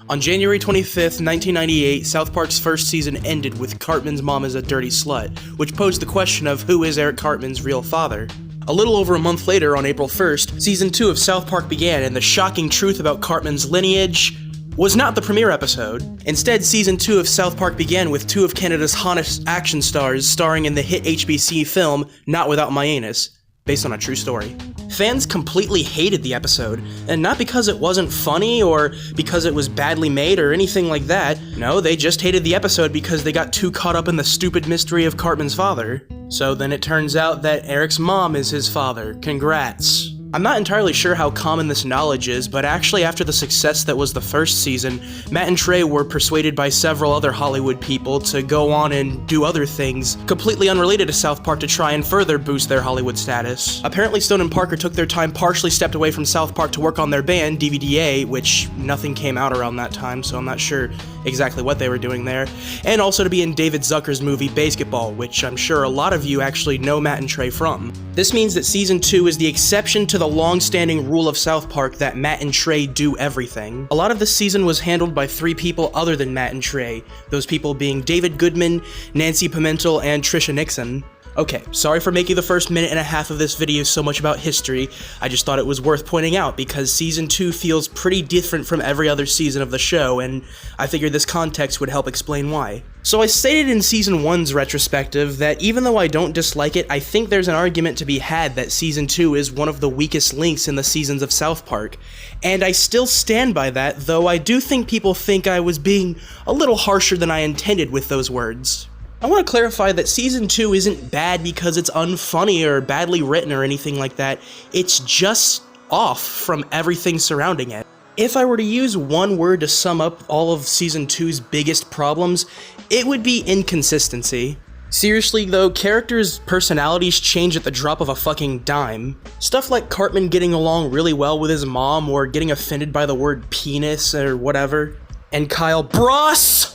On January 25th, 1998, South Park's first season ended with Cartman's mom is a dirty slut, which posed the question of who is Eric Cartman's real father. A little over a month later, on April 1st, Season 2 of South Park began, and the shocking truth about Cartman's lineage was not the premiere episode. Instead, Season 2 of South Park began with two of Canada's hottest action stars starring in the hit HBC film Not Without My Anus, based on a true story. Fans completely hated the episode, and not because it wasn't funny or because it was badly made or anything like that. No, they just hated the episode because they got too caught up in the stupid mystery of Cartman's father. So then it turns out that Eric's mom is his father. Congrats. I'm not entirely sure how common this knowledge is, but actually after the success that was the first season, Matt and Trey were persuaded by several other Hollywood people to go on and do other things completely unrelated to South Park to try and further boost their Hollywood status. Apparently Stone and Parker took their time, partially stepped away from South Park to work on their band, DVDA, which nothing came out around that time, so I'm not sure exactly what they were doing there, and also to be in David Zucker's movie Basketball, which I'm sure a lot of you actually know Matt and Trey from. This means that Season 2 is the exception to the long-standing rule of South Park that Matt and Trey do everything. A lot of this season was handled by three people other than Matt and Trey, those people being David Goodman, Nancy Pimentel, and Trisha Nixon. Okay, sorry for making the first minute and a half of this video so much about history. I just thought it was worth pointing out because Season 2 feels pretty different from every other season of the show, and I figured this context would help explain why. So I stated in Season 1's retrospective that even though I don't dislike it, I think there's an argument to be had that Season 2 is one of the weakest links in the seasons of South Park. And I still stand by that, though I do think people think I was being a little harsher than I intended with those words. I want to clarify that Season 2 isn't bad because it's unfunny or badly written or anything like that. It's just off from everything surrounding it. If I were to use one word to sum up all of Season 2's biggest problems, it would be inconsistency. Seriously though, characters' personalities change at the drop of a fucking dime. Stuff like Cartman getting along really well with his mom or getting offended by the word penis or whatever. And Kyle Broslavsky,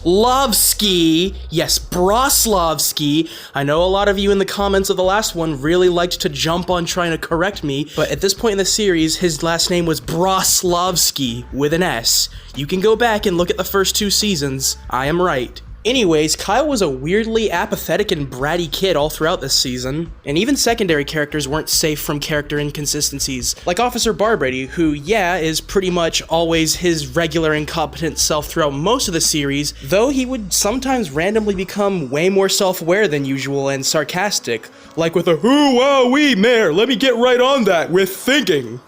yes, Broslavsky. I know a lot of you in the comments of the last one really liked to jump on trying to correct me, but at this point in the series, his last name was Broslavsky with an S. You can go back and look at the first two seasons. I am right. Anyways, Kyle was a weirdly apathetic and bratty kid all throughout this season, and even secondary characters weren't safe from character inconsistencies, like Officer Barbrady, who, yeah, is pretty much always his regular incompetent self throughout most of the series, though he would sometimes randomly become way more self-aware than usual and sarcastic, like with a "Hoo, wow, wee, mare, let me get right on that with thinking."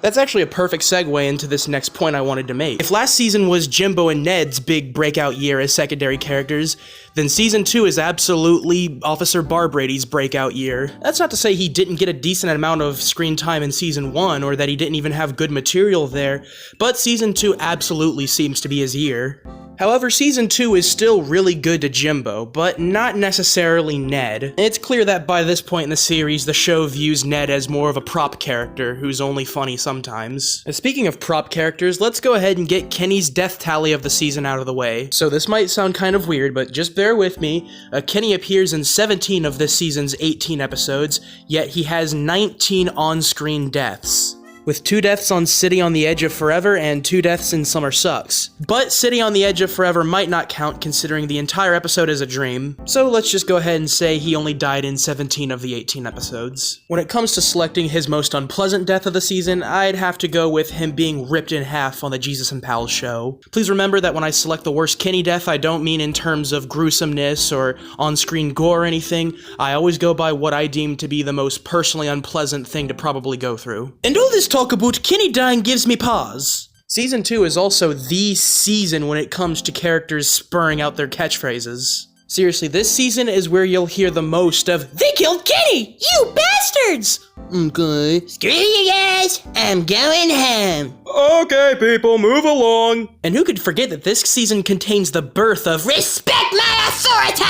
That's actually a perfect segue into this next point I wanted to make. If last season was Jimbo and Ned's big breakout year as secondary characters, then Season 2 is absolutely Officer Barbrady's breakout year. That's not to say he didn't get a decent amount of screen time in Season 1, or that he didn't even have good material there, but Season 2 absolutely seems to be his year. However, Season 2 is still really good to Jimbo, but not necessarily Ned. It's clear that by this point in the series, the show views Ned as more of a prop character who's only funny sometimes. And speaking of prop characters, let's go ahead and get Kenny's death tally of the season out of the way. So this might sound kind of weird, but just bear with me. Kenny appears in 17 of this season's 18 episodes, yet he has 19 on-screen deaths, with 2 deaths on City on the Edge of Forever and 2 deaths in Summer Sucks. But City on the Edge of Forever might not count considering the entire episode is a dream, so let's just go ahead and say he only died in 17 of the 18 episodes. When it comes to selecting his most unpleasant death of the season, I'd have to go with him being ripped in half on the Jesus and Pals show. Please remember that when I select the worst Kenny death, I don't mean in terms of gruesomeness or on-screen gore or anything. I always go by what I deem to be the most personally unpleasant thing to probably go through. And all this talk about Kenny dying gives me pause. Season 2 is also the season when it comes to characters spurring out their catchphrases. Seriously, this season is where you'll hear the most of "They killed Kenny! You bastards!" Okay. "Screw you guys! I'm going home." "Okay, people, move along." And who could forget that this season contains the birth of "Respect my authority!"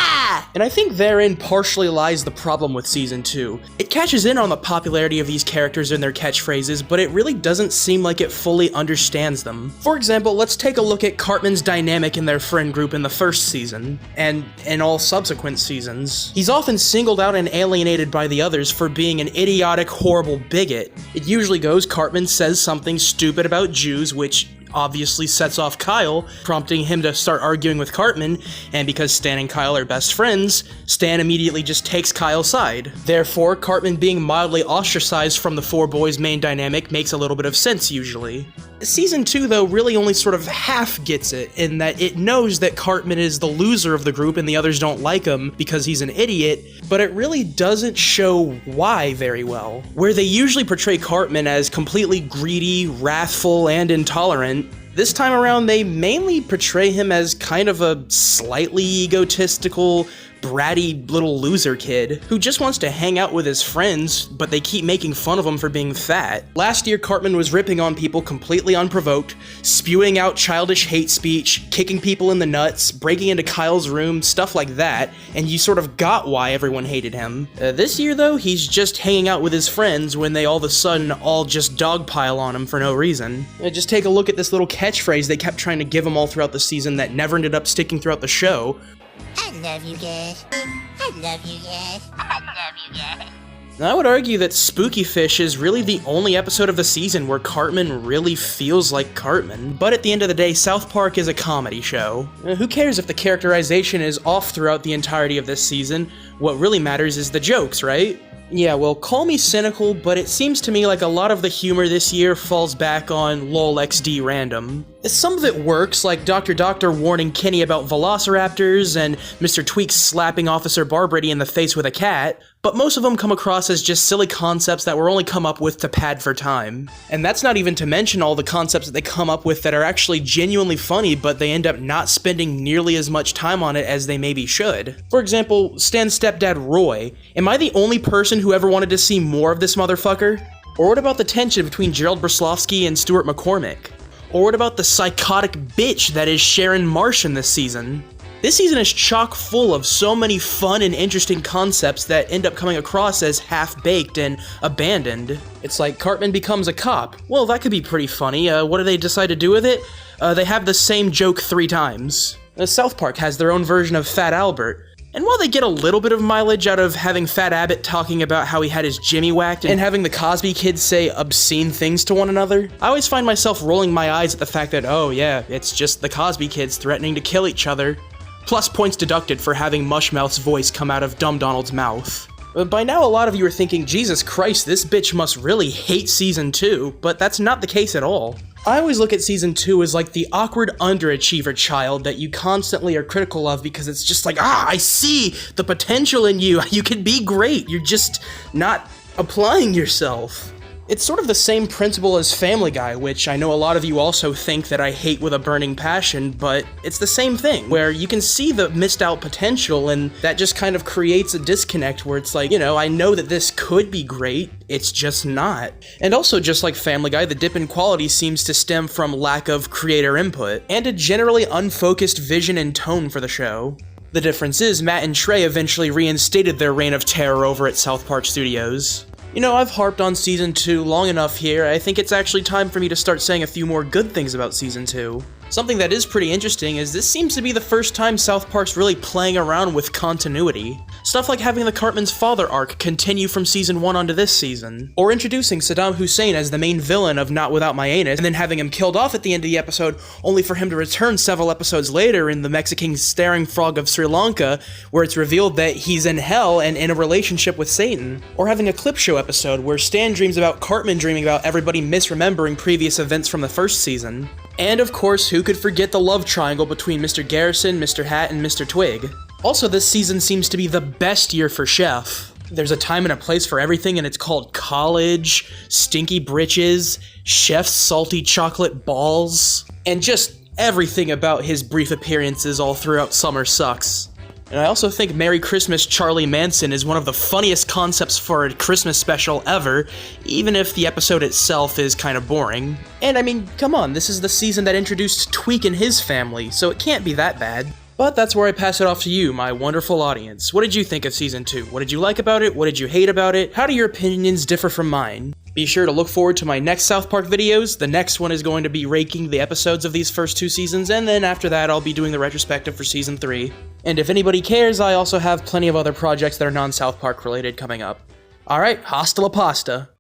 And I think therein partially lies the problem with Season 2. It catches in on the popularity of these characters and their catchphrases, but it really doesn't seem like it fully understands them. For example, let's take a look at Cartman's dynamic in their friend group in the first season, and in all subsequent seasons. He's often singled out and alienated by the others for being an idiotic, horrible bigot. It usually goes, Cartman says something stupid about Jews, which obviously sets off Kyle, prompting him to start arguing with Cartman, and because Stan and Kyle are best friends, Stan immediately just takes Kyle's side. Therefore, Cartman being mildly ostracized from the four boys' main dynamic makes a little bit of sense usually. Season 2, though, really only sort of half gets it, in that it knows that Cartman is the loser of the group and the others don't like him because he's an idiot, but it really doesn't show why very well. Where they usually portray Cartman as completely greedy, wrathful, and intolerant, this time around they mainly portray him as kind of a slightly egotistical, bratty little loser kid who just wants to hang out with his friends, but they keep making fun of him for being fat. Last year, Cartman was ripping on people completely unprovoked, spewing out childish hate speech, kicking people in the nuts, breaking into Kyle's room, stuff like that, and you sort of got why everyone hated him. This year, though, he's just hanging out with his friends when they all of a sudden all just dogpile on him for no reason. Just take a look at this little catchphrase they kept trying to give him all throughout the season that never ended up sticking throughout the show. I love you guys. I love you guys. I love you guys. Now, I would argue that Spooky Fish is really the only episode of the season where Cartman really feels like Cartman. But at the end of the day, South Park is a comedy show. Who cares if the characterization is off throughout the entirety of this season? What really matters is the jokes, right? Yeah, well, call me cynical, but it seems to me like a lot of the humor this year falls back on lol XD random. Some of it works, like Dr. Doctor warning Kenny about velociraptors and Mr. Tweaks slapping Officer Barbrady in the face with a cat, but most of them come across as just silly concepts that were only come up with to pad for time. And that's not even to mention all the concepts that they come up with that are actually genuinely funny, but they end up not spending nearly as much time on it as they maybe should. For example, Stan's stepdad Roy. Am I the only person who ever wanted to see more of this motherfucker? Or what about the tension between Gerald Bruslovsky and Stuart McCormick? Or what about the psychotic bitch that is Sharon Martian this season? This season is chock full of so many fun and interesting concepts that end up coming across as half-baked and abandoned. It's like Cartman becomes a cop. Well, that could be pretty funny. What do they decide to do with it? They have the same joke 3 times. South Park has their own version of Fat Albert. And while they get a little bit of mileage out of having Fat Abbott talking about how he had his Jimmy whacked and having the Cosby kids say obscene things to one another, I always find myself rolling my eyes at the fact that, oh yeah, it's just the Cosby kids threatening to kill each other. Plus points deducted for having Mushmouth's voice come out of Dumb Donald's mouth. By now a lot of you are thinking, Jesus Christ, this bitch must really hate Season 2, but that's not the case at all. I always look at Season 2 as like the awkward underachiever child that you constantly are critical of because it's just like, I see the potential in you, you can be great, you're just not applying yourself. It's sort of the same principle as Family Guy, which I know a lot of you also think that I hate with a burning passion, but it's the same thing, where you can see the missed out potential, and that just kind of creates a disconnect where it's like, you know, I know that this could be great, it's just not. And also, just like Family Guy, the dip in quality seems to stem from lack of creator input, and a generally unfocused vision and tone for the show. The difference is, Matt and Trey eventually reinstated their reign of terror over at South Park Studios. You know, I've harped on Season 2 long enough here. I think it's actually time for me to start saying a few more good things about Season 2. Something that is pretty interesting is this seems to be the first time South Park's really playing around with continuity. Stuff like having the Cartman's father arc continue from Season 1 onto this season, or introducing Saddam Hussein as the main villain of Not Without My Anus, and then having him killed off at the end of the episode, only for him to return several episodes later in the Mexican staring frog of Sri Lanka, where it's revealed that he's in hell and in a relationship with Satan. Or having a clip show episode where Stan dreams about Cartman dreaming about everybody misremembering previous events from the first season. And of course, who could forget the love triangle between Mr. Garrison, Mr. Hat, and Mr. Twig? Also, this season seems to be the best year for Chef. There's a time and a place for everything, and it's called college, stinky britches, Chef's salty chocolate balls, and just everything about his brief appearances all throughout summer sucks. And I also think Merry Christmas Charlie Manson is one of the funniest concepts for a Christmas special ever, even if the episode itself is kind of boring. And I mean, come on, this is the season that introduced Tweak and his family, so it can't be that bad. But that's where I pass it off to you, my wonderful audience. What did you think of Season 2? What did you like about it? What did you hate about it? How do your opinions differ from mine? Be sure to look forward to my next South Park videos. The next one is going to be ranking the episodes of these first 2 seasons, and then after that I'll be doing the retrospective for Season 3. And if anybody cares, I also have plenty of other projects that are non-South Park related coming up. Alright, hasta la pasta.